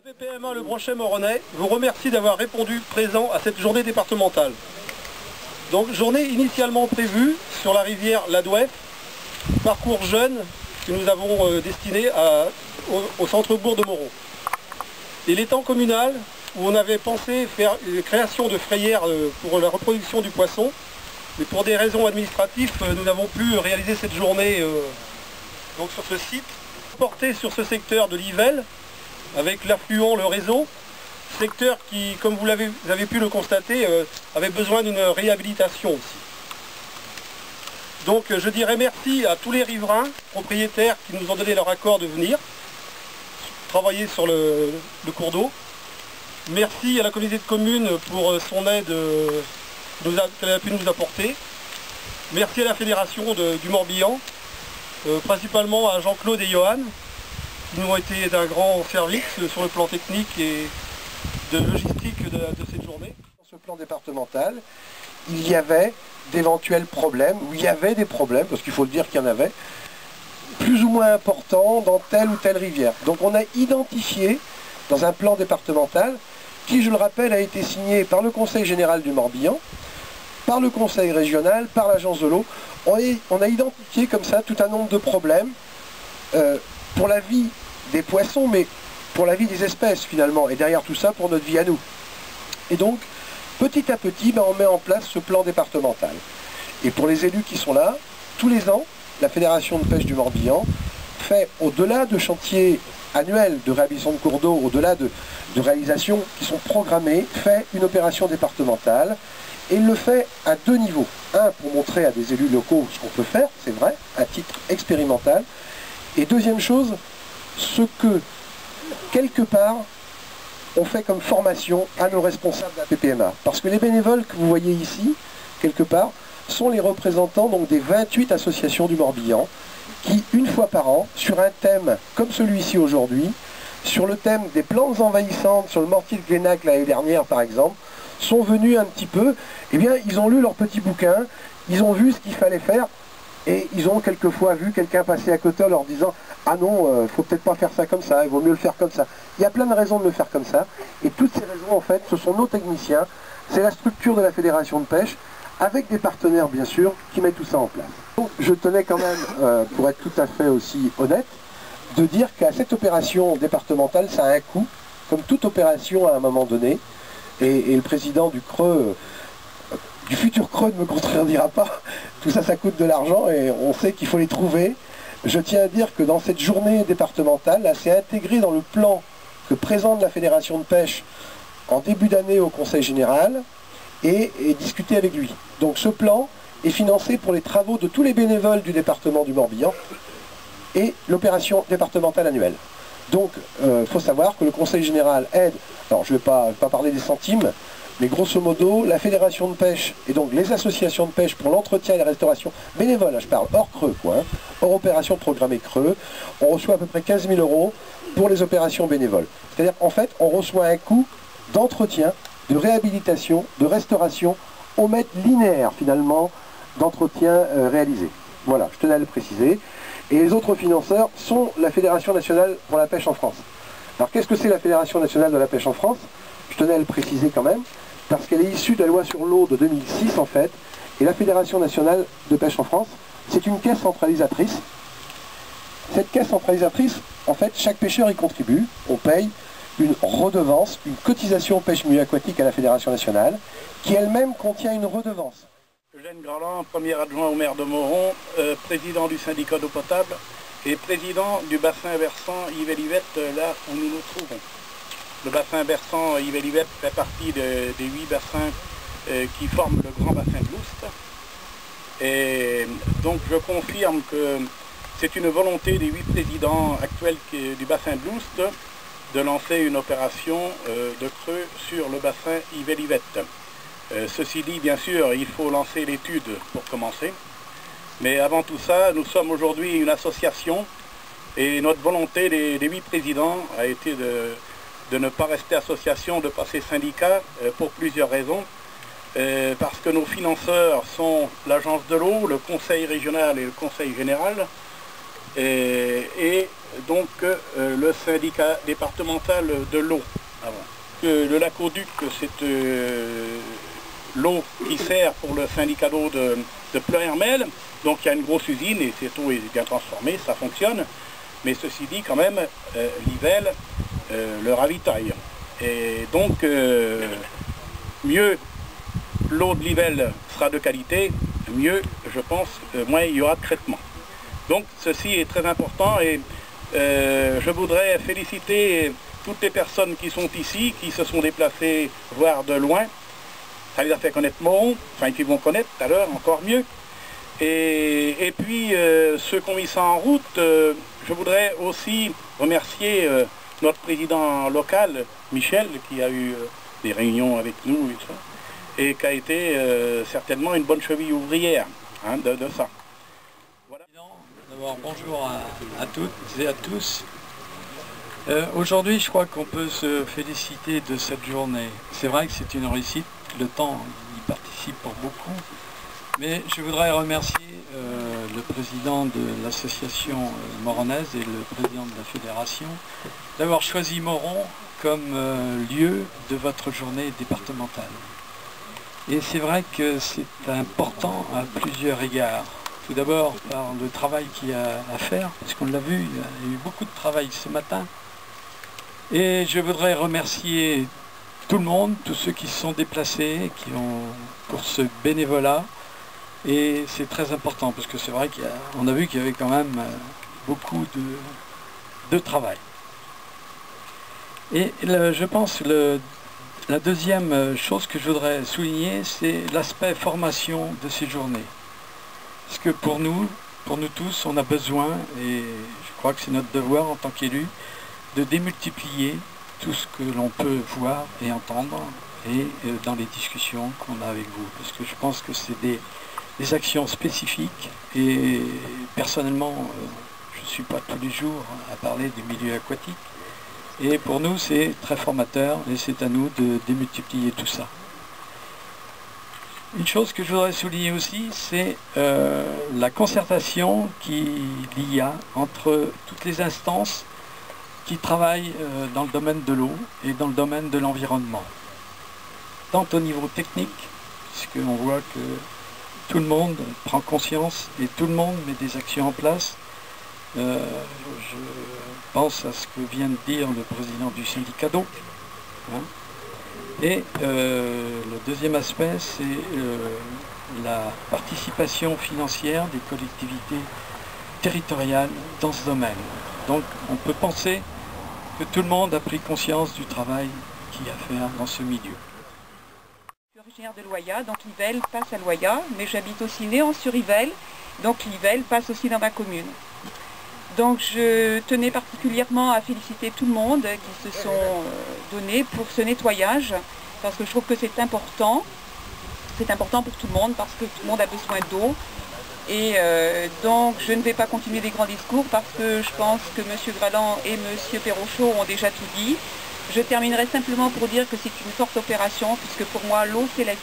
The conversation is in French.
La PPMA Le Brochet-Moronnais vous remercie d'avoir répondu présent à cette journée départementale. Donc journée initialement prévue sur la rivière l'Adouef, parcours jeune que nous avons destiné au centre-bourg de Moreau. Et l'étang communal où on avait pensé faire une création de frayères pour la reproduction du poisson, mais pour des raisons administratives, nous n'avons pu réaliser cette journée donc sur ce site. Porté sur ce secteur de l'Yvel, avec l'affluent, le réseau, secteur qui, comme vous avez pu le constater, avait besoin d'une réhabilitation aussi. Donc je dirais merci à tous les riverains, propriétaires qui nous ont donné leur accord de venir travailler sur le cours d'eau. Merci à la communauté de communes pour son aide qu'elle a pu nous apporter. Merci à la fédération du Morbihan, principalement à Jean-Claude et Johan, qui nous ont été d'un grand service sur le plan technique et de logistique de cette journée. Dans ce plan départemental, il y avait d'éventuels problèmes, ou il y avait des problèmes, parce qu'il faut le dire qu'il y en avait, plus ou moins importants dans telle ou telle rivière. Donc on a identifié dans un plan départemental, qui je le rappelle a été signé par le Conseil général du Morbihan, par le Conseil régional, par l'Agence de l'eau. On a identifié comme ça tout un nombre de problèmes pour la vie des poissons, mais pour la vie des espèces finalement, et derrière tout ça pour notre vie à nous. Et donc, petit à petit, on met en place ce plan départemental. Et pour les élus qui sont là, tous les ans, la Fédération de pêche du Morbihan fait, au-delà de chantiers annuels de réhabilitation de cours d'eau, au-delà de réalisations qui sont programmées, fait une opération départementale. Et il le fait à deux niveaux. Un, pour montrer à des élus locaux ce qu'on peut faire, c'est vrai, à titre expérimental. Et deuxième chose, ce que, quelque part, on fait comme formation à nos responsables de la PPMA. Parce que les bénévoles que vous voyez ici, quelque part, sont les représentants donc, des 28 associations du Morbihan, qui, une fois par an, sur un thème comme celui-ci aujourd'hui, sur le thème des plantes envahissantes, sur le mortier de Glénac l'année dernière par exemple, sont venus un petit peu, eh bien ils ont lu leur petit bouquin, ils ont vu ce qu'il fallait faire, et ils ont quelquefois vu quelqu'un passer à côté en leur disant « Ah non, faut peut-être pas faire ça comme ça, il vaut mieux le faire comme ça ». Il y a plein de raisons de le faire comme ça, et toutes ces raisons en fait, ce sont nos techniciens, c'est la structure de la Fédération de pêche, avec des partenaires bien sûr, qui mettent tout ça en place. Donc, je tenais quand même, pour être tout à fait aussi honnête, de dire qu'à cette opération départementale, ça a un coût, comme toute opération à un moment donné, et le président du Creux, du futur Creux ne me contredira pas, tout ça, ça coûte de l'argent et on sait qu'il faut les trouver. Je tiens à dire que dans cette journée départementale, là, c'est intégré dans le plan que présente la Fédération de pêche en début d'année au Conseil général et discuté avec lui. Donc ce plan est financé pour les travaux de tous les bénévoles du département du Morbihan et l'opération départementale annuelle. Donc, il faut savoir que le Conseil général aide, alors je ne vais pas parler des centimes, mais grosso modo, la Fédération de pêche et donc les associations de pêche pour l'entretien et la restauration bénévole, je parle hors Creux, hors opération programmée Creux, on reçoit à peu près 15 000 € pour les opérations bénévoles. C'est-à-dire qu'en fait, on reçoit un coût d'entretien, de réhabilitation, de restauration au mètre linéaire finalement d'entretien réalisé. Voilà, je tenais à le préciser. Et les autres financeurs sont la Fédération nationale pour la pêche en France. Alors qu'est-ce que c'est la Fédération nationale de la pêche en France? Je tenais à le préciser quand même, parce qu'elle est issue de la loi sur l'eau de 2006 en fait, et la Fédération nationale de pêche en France, c'est une caisse centralisatrice. Cette caisse centralisatrice, en fait, chaque pêcheur y contribue, on paye une redevance, une cotisation pêche milieu aquatique à la Fédération nationale, qui elle-même contient une redevance. Eugène Grandland, premier adjoint au maire de Moron, président du syndicat d'eau potable et président du bassin versant Yvel-Yvette, là où nous nous trouvons. Le bassin versant Yvel-Yvette fait partie des 8 bassins qui forment le grand bassin de l'Oust. Et donc je confirme que c'est une volonté des 8 présidents actuels du bassin de l'Oust de lancer une opération de creux sur le bassin Yvel-Yvette. Ceci dit, bien sûr, il faut lancer l'étude pour commencer. Mais avant tout ça, nous sommes aujourd'hui une association et notre volonté des 8 présidents a été de ne pas rester association, de passer syndicat pour plusieurs raisons. Parce que nos financeurs sont l'agence de l'eau, le conseil régional et le conseil général. Et donc le syndicat départemental de l'eau. Le Lac-au-Duc, c'est l'eau qui sert pour le syndicat d'eau de Pleuhermel. Donc il y a une grosse usine et cette eau est bien transformée, ça fonctionne. Mais ceci dit, quand même, l'Yvel le ravitaille. Et donc, mieux l'eau de l'Yvel sera de qualité, mieux, je pense, moins il y aura de traitement. Donc ceci est très important et je voudrais féliciter toutes les personnes qui sont ici, qui se sont déplacées, voire de loin. Ça les a fait connaître Moron, enfin qui vont connaître tout à l'heure, encore mieux. Et puis ceux qui ont mis ça en route, je voudrais aussi remercier notre président local, Michel, qui a eu des réunions avec nous et ça, et qui a été certainement une bonne cheville ouvrière hein, de ça. Voilà. D'abord, bonjour à toutes et à tous. Aujourd'hui, je crois qu'on peut se féliciter de cette journée. C'est vrai que c'est une réussite, le temps y participe pour beaucoup, mais je voudrais remercier le président de l'association moronnaise et le président de la fédération d'avoir choisi Moron comme lieu de votre journée départementale. Et c'est vrai que c'est important à plusieurs égards. Tout d'abord par le travail qu'il y a à faire, parce qu'on l'a vu, il y a eu beaucoup de travail ce matin. Et je voudrais remercier tout le monde, tous ceux qui se sont déplacés, qui ont pour ce bénévolat. Et c'est très important, parce que c'est vrai qu'on a vu qu'il y avait quand même beaucoup de travail. Et je pense la deuxième chose que je voudrais souligner, c'est l'aspect formation de ces journées. Parce que pour nous tous, on a besoin, et je crois que c'est notre devoir en tant qu'élus, de démultiplier tout ce que l'on peut voir et entendre et dans les discussions qu'on a avec vous. Parce que je pense que c'est des actions spécifiques et personnellement, je ne suis pas tous les jours à parler du milieu aquatique. Et pour nous, c'est très formateur et c'est à nous de démultiplier tout ça. Une chose que je voudrais souligner aussi, c'est la concertation qu'il y a entre toutes les instances qui travaillent dans le domaine de l'eau et dans le domaine de l'environnement. Tant au niveau technique, puisqu'on voit que tout le monde prend conscience et tout le monde met des actions en place. Je pense à ce que vient de dire le président du syndicat d'eau. Hein. Et le deuxième aspect, c'est la participation financière des collectivités territoriales dans ce domaine. Donc on peut penser que tout le monde a pris conscience du travail qu'il y a à faire dans ce milieu. Je suis originaire de Loyat, donc Yvel passe à Loyat, mais j'habite aussi Néant-sur-Yvel, donc Yvel passe aussi dans ma commune. Donc je tenais particulièrement à féliciter tout le monde qui se sont donnés pour ce nettoyage, parce que je trouve que c'est important. C'est important pour tout le monde, parce que tout le monde a besoin d'eau. Et donc je ne vais pas continuer des grands discours, parce que je pense que M. Graland et M. Perrochot ont déjà tout dit. Je terminerai simplement pour dire que c'est une forte opération, puisque pour moi l'eau c'est la vie.